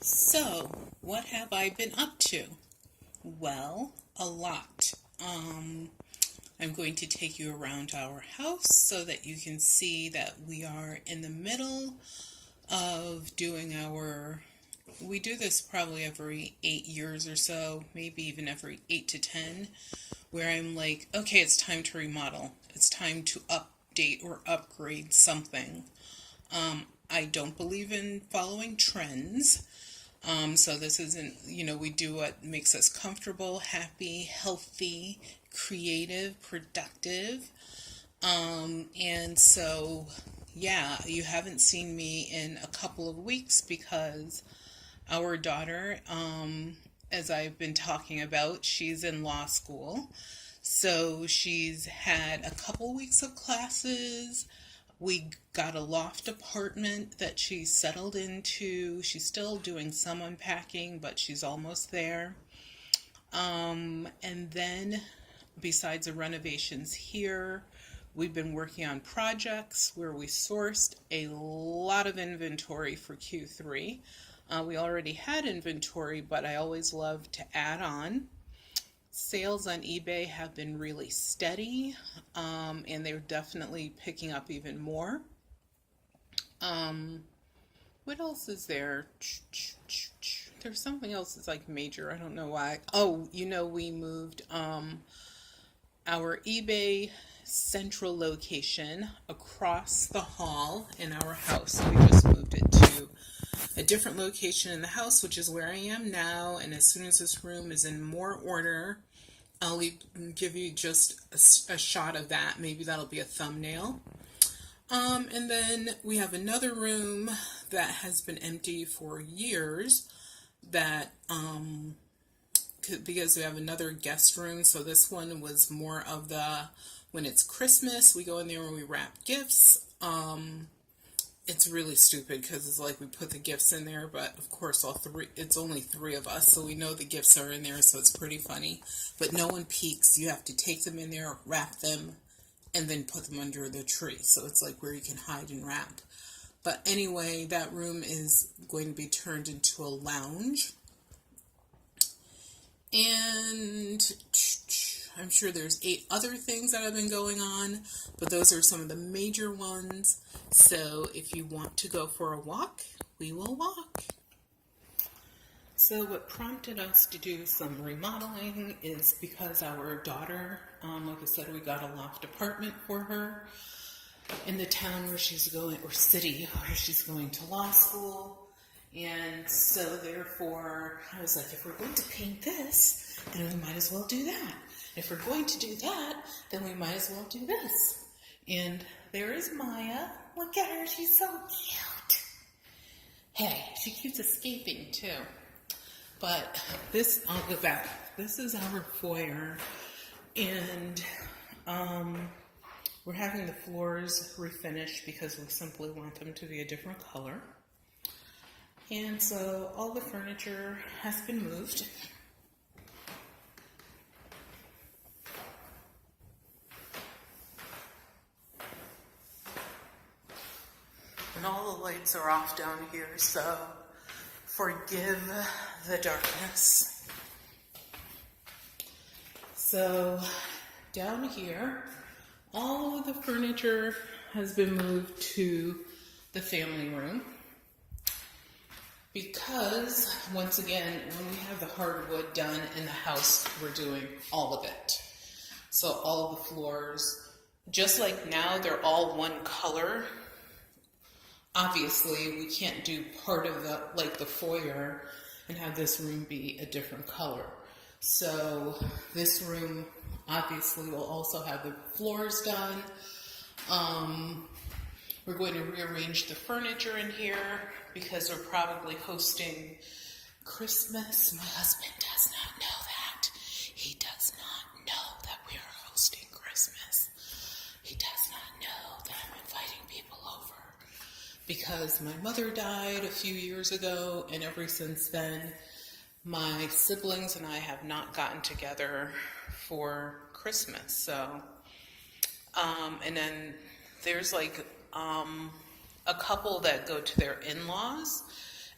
So, what have I been up to? Well, a lot. I'm going to take you around our house so that you can see that we are in the middle of doing we do this probably every 8 years or so, maybe even every 8 to 10, where I'm like, okay, it's time to remodel. It's time to update or upgrade something. I don't believe in following trends. So this isn't, we do what makes us comfortable, happy, healthy, creative, productive. And so, yeah, you haven't seen me in a couple of weeks because our daughter, as I've been talking about, she's in law school. So she's had a couple weeks of classes. We got a loft apartment that she's settled into. She's still doing some unpacking, but she's almost there. And then, besides the renovations here, we've been working on projects where we sourced a lot of inventory for Q3. We already had inventory, but I always love to add on. Sales on eBay have been really steady, and they're definitely picking up even more. What else is there? There's something else that's like major. I don't know why. Oh, we moved our eBay central location across the hall in our house. So we just moved it to a different location in the house, which is where I am now. And as soon as this room is in more order, I'll give you just a shot of that. Maybe that'll be a thumbnail. And then we have another room that has been empty for years that, because we have another guest room. So this one was more of when it's Christmas, we go in there and we wrap gifts. It's really stupid because it's like we put the gifts in there, but of course it's only three of us, so we know the gifts are in there, so it's pretty funny. But no one peeks. You have to take them in there, wrap them, and then put them under the tree. So it's like where you can hide and wrap. But anyway, that room is going to be turned into a lounge. And I'm sure there's 8 other things that have been going on, but those are some of the major ones. So if you want to go for a walk, we will walk. So what prompted us to do some remodeling is because our daughter, like I said, we got a loft apartment for her in the town where she's going, or city where she's going to law school. And so therefore, I was like, if we're going to paint this, then we might as well do that. If we're going to do that, then we might as well do this. And there is Maya. Look at her, she's so cute. Hey, she keeps escaping too. But I'll go back. This is our foyer. And we're having the floors refinished because we simply want them to be a different color. And so all the furniture has been moved. And all the lights are off down here, so forgive the darkness. So down here, all of the furniture has been moved to the family room. Because, once again, when we have the hardwood done in the house, we're doing all of it. So all the floors, just like now, they're all one color. Obviously, we can't do part of the foyer and have this room be a different color. So this room, obviously, will also have the floors done. We're going to rearrange the furniture in here because we're probably hosting Christmas. My husband does not know that. He does not know that we are hosting Christmas. He does not know that I'm inviting people over because my mother died a few years ago, and ever since then, my siblings and I have not gotten together for Christmas. So, and then there's a couple that go to their in-laws,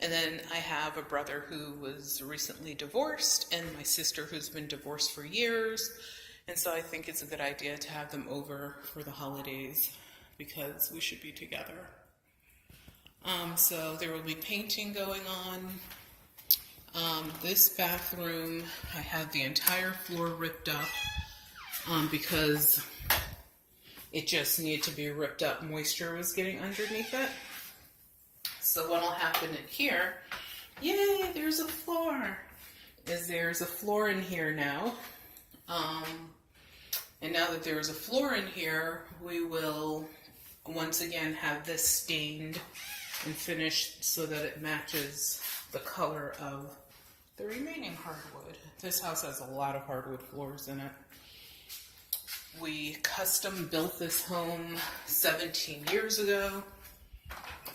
And then I have a brother who was recently divorced and my sister who's been divorced for years. And so I think it's a good idea to have them over for the holidays because we should be together. So there will be painting going on. This bathroom, I had the entire floor ripped up because it just needed to be ripped up. Moisture was getting underneath it. So what'll happen in here, yay, there's a floor, is there's a floor in here now. And now that there's a floor in here, we will once again have this stained and finished so that it matches the color of the remaining hardwood. This house has a lot of hardwood floors in it. We custom built this home 17 years ago,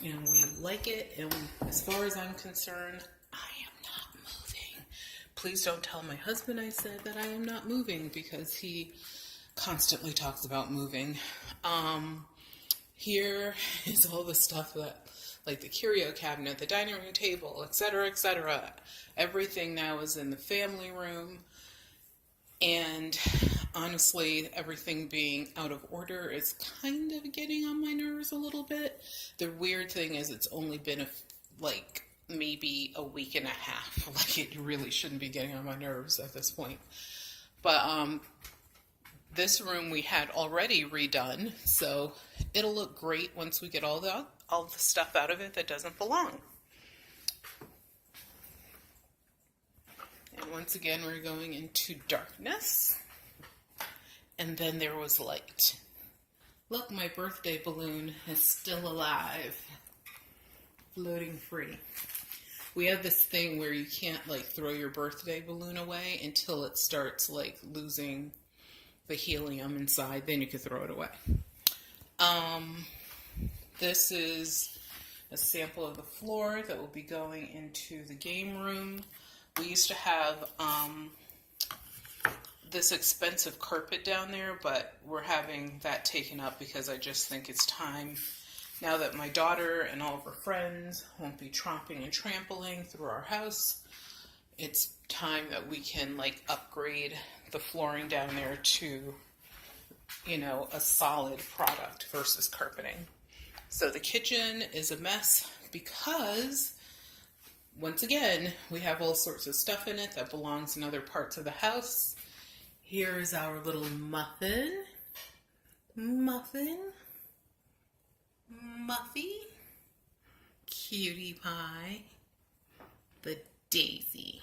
and we like it, and as far as I'm concerned, I am not moving. Please don't tell my husband I said that I am not moving, because he constantly talks about moving. Here is all the stuff that, like the curio cabinet, the dining room table, etc., etc. Everything now is in the family room. And honestly, everything being out of order is kind of getting on my nerves a little bit. The weird thing is it's only been maybe a week and a half. Like, it really shouldn't be getting on my nerves at this point. But this room we had already redone, so it'll look great once we get all the stuff out of it that doesn't belong. And once again, we're going into darkness. And then there was light. Look, my birthday balloon is still alive. Floating free. We have this thing where you can't throw your birthday balloon away until it starts losing the helium inside. Then you can throw it away. This is a sample of the floor that will be going into the game room. We used to have this expensive carpet down there, but we're having that taken up because I just think it's time, now that my daughter and all of her friends won't be tromping and trampling through our house, it's time that we can upgrade the flooring down there to, a solid product versus carpeting. So the kitchen is a mess because, once again, we have all sorts of stuff in it that belongs in other parts of the house. Here's our little Muffy, Cutie Pie, the Daisy.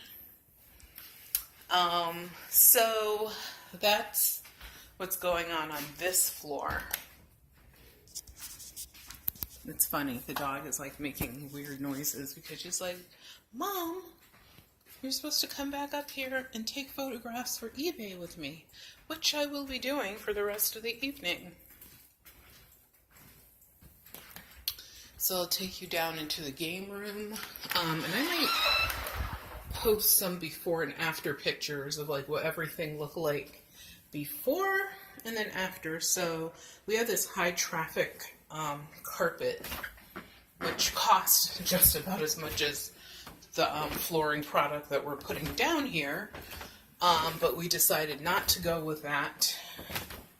So that's what's going on this floor. It's funny, the dog is making weird noises because she's like, Mom, you're supposed to come back up here and take photographs for eBay with me, which I will be doing for the rest of the evening. So I'll take you down into the game room, and I might post some before and after pictures of what everything looked like before and then after. So we have this high traffic carpet, which cost just about as much as the flooring product that we're putting down here, but we decided not to go with that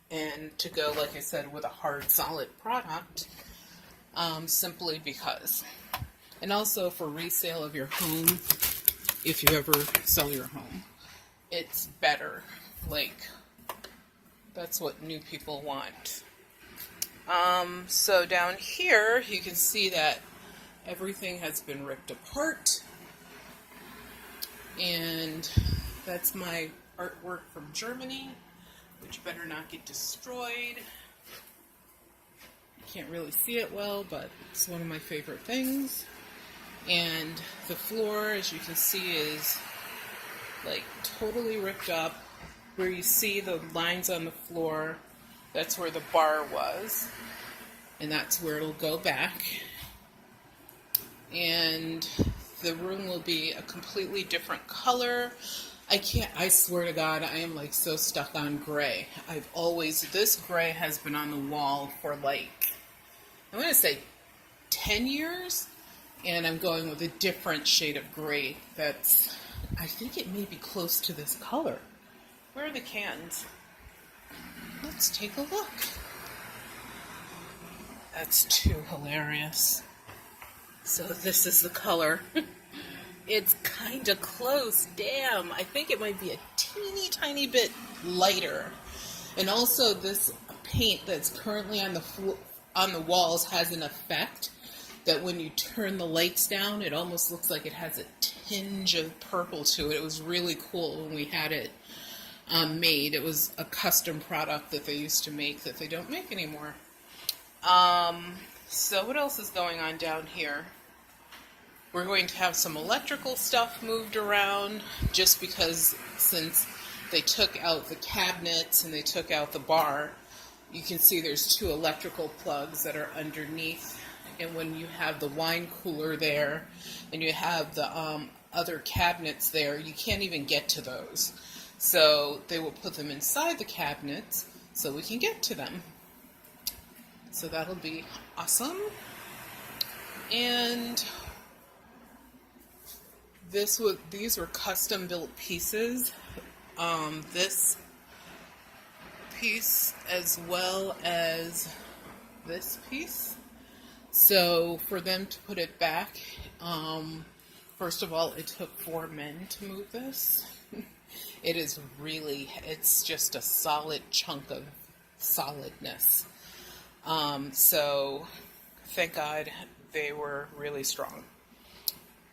and to go, like I said, with a hard, solid product, simply because. And also for resale of your home, if you ever sell your home, it's better. That's what new people want. So down here, you can see that everything has been ripped apart. And that's my artwork from Germany, which better not get destroyed. You can't really see it well, but it's one of my favorite things. And the floor, as you can see, is totally ripped up. Where you see the lines on the floor, that's where the bar was. And that's where it'll go back. And the room will be a completely different color. I swear to God, I am so stuck on gray. This gray has been on the wall for I'm going to say 10 years. And I'm going with a different shade of gray that's, I think it may be close to this color. Where are the cans? Let's take a look. That's too hilarious. So this is the color. It's kind of close. Damn, I think it might be a teeny tiny bit lighter. And also this paint that's currently on the walls has an effect that when you turn the lights down, it almost looks like it has a tinge of purple to it. It was really cool when we had it made. It was a custom product that they used to make that they don't make anymore. So what else is going on down here? We're going to have some electrical stuff moved around just because since they took out the cabinets and they took out the bar, you can see there's 2 electrical plugs that are underneath. And when you have the wine cooler there and you have the other cabinets there, you can't even get to those. So they will put them inside the cabinets so we can get to them. So that'll be awesome. And these were custom built pieces. This piece as well as this piece. So for them to put it back, first of all, it took 4 men to move this. It's just a solid chunk of solidness. So thank God they were really strong.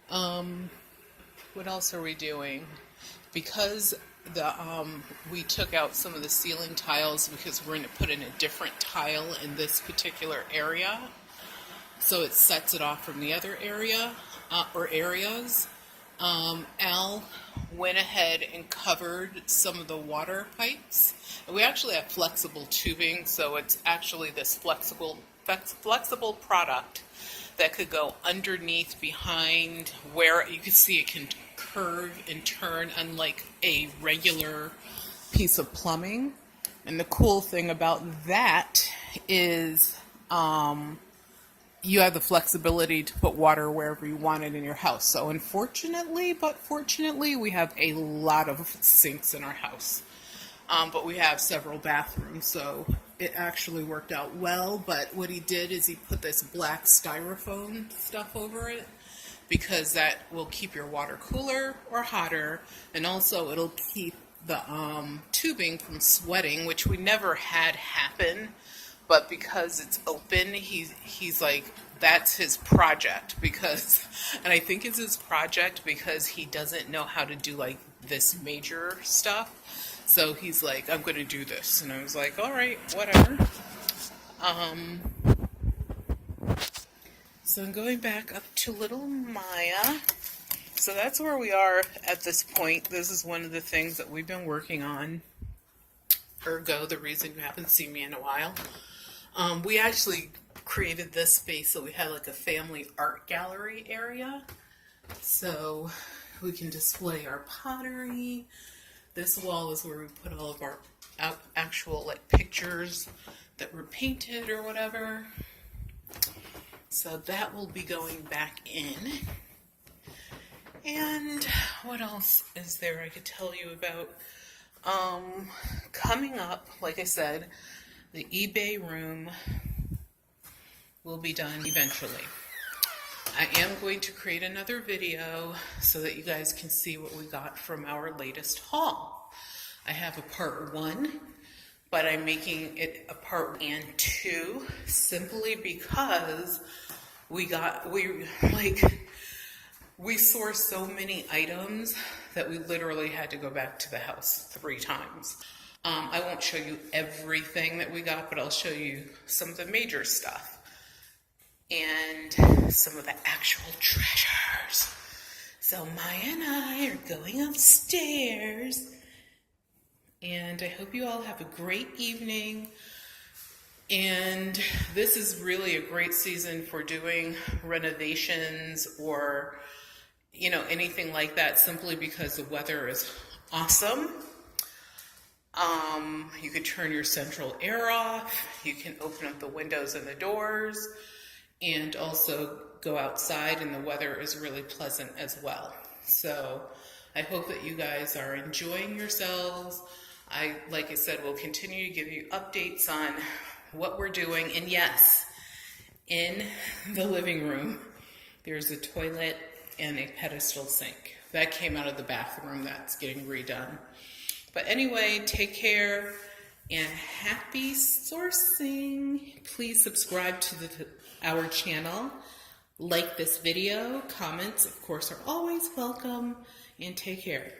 What else are we doing? Because we took out some of the ceiling tiles because we're going to put in a different tile in this particular area. So it sets it off from the other area or areas. Al went ahead and covered some of the water pipes. And we actually have flexible tubing, so it's actually this flexible product that could go underneath, behind, where you can see it can curve and turn unlike a regular piece of plumbing. And the cool thing about that is you have the flexibility to put water wherever you want it in your house. So fortunately, we have a lot of sinks in our house. But we have several bathrooms, so it actually worked out well. But what he did is he put this black styrofoam stuff over it because that will keep your water cooler or hotter, and also it'll keep the tubing from sweating, which we never had happen. But because it's open, he's like, that's his project and I think it's his project because he doesn't know how to do like this major stuff. So he's like, I'm going to do this. And I was like, all right, whatever. So I'm going back up to little Maya. So that's where we are at this point. This is one of the things that we've been working on. Ergo, the reason you haven't seen me in a while. We actually created this space so we had like a family art gallery area. So we can display our pottery. This wall is where we put all of our actual like pictures that were painted or whatever. So that will be going back in. And what else is there I could tell you about? Coming up, like I said, the eBay room will be done eventually. I am going to create another video so that you guys can see what we got from our latest haul. I have a part 1, but I'm making it a part 1 and 2 simply because we sourced so many items that we literally had to go back to the house 3 times. I won't show you everything that we got, but I'll show you some of the major stuff and some of the actual treasures. So Maya and I are going upstairs, and I hope you all have a great evening. And this is really a great season for doing renovations or, you know, anything like that, simply because the weather is awesome. You can turn your central air off. You can open up the windows and the doors, and also go outside, and the weather is really pleasant as well. So I hope that you guys are enjoying yourselves. Like I said, will continue to give you updates on what we're doing. And yes, in the living room, there's a toilet and a pedestal sink. That came out of the bathroom. That's getting redone. But anyway, take care and happy sourcing. Please subscribe to our channel. Like this video. Comments, of course, are always welcome. And take care.